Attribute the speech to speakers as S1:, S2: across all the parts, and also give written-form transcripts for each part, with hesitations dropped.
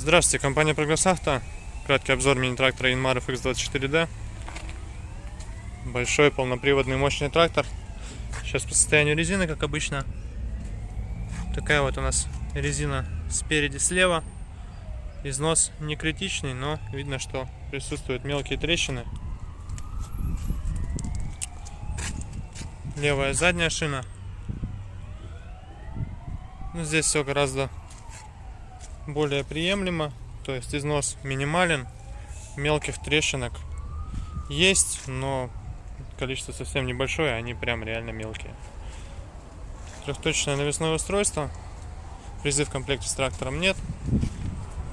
S1: Здравствуйте, компания Прогресс Авто. Краткий обзор мини-трактора Yanmar FX24D. Большой полноприводный мощный трактор. Сейчас по состоянию резины, как обычно. Такая вот у нас резина спереди, слева. Износ не критичный, но видно, что присутствуют мелкие трещины. Левая задняя шина. Ну, здесь все гораздо более приемлемо, то есть износ минимален, мелких трещинок есть, но количество совсем небольшое, они прям реально мелкие. Трехточное навесное устройство, фрезы в комплекте с трактором нет.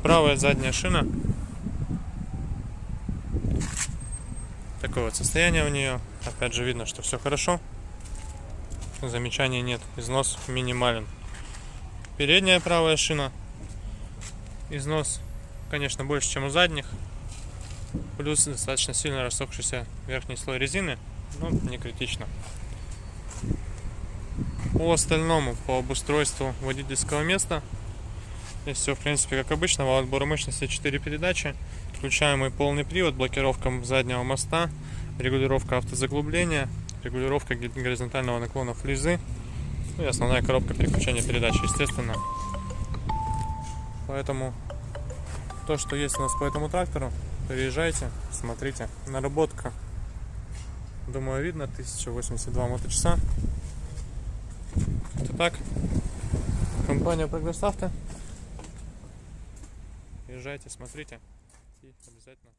S1: Правая задняя шина, такое вот состояние у нее, опять же видно, что все хорошо, замечаний нет, износ минимален. Передняя правая шина, износ, конечно, больше, чем у задних. Плюс достаточно сильно рассохшийся верхний слой резины, но не критично. По остальному, по обустройству водительского места, здесь все, в принципе, как обычно. Вал отбора мощности 4 передачи, включаемый полный привод, блокировка заднего моста, регулировка автозаглубления, регулировка горизонтального наклона фрезы, ну и основная коробка переключения передач, естественно. Поэтому то, что есть у нас по этому трактору, приезжайте, смотрите. Наработка, думаю, видно, 1082 моточаса. Это так. Компания Прогресс Авто. Приезжайте, смотрите и обязательно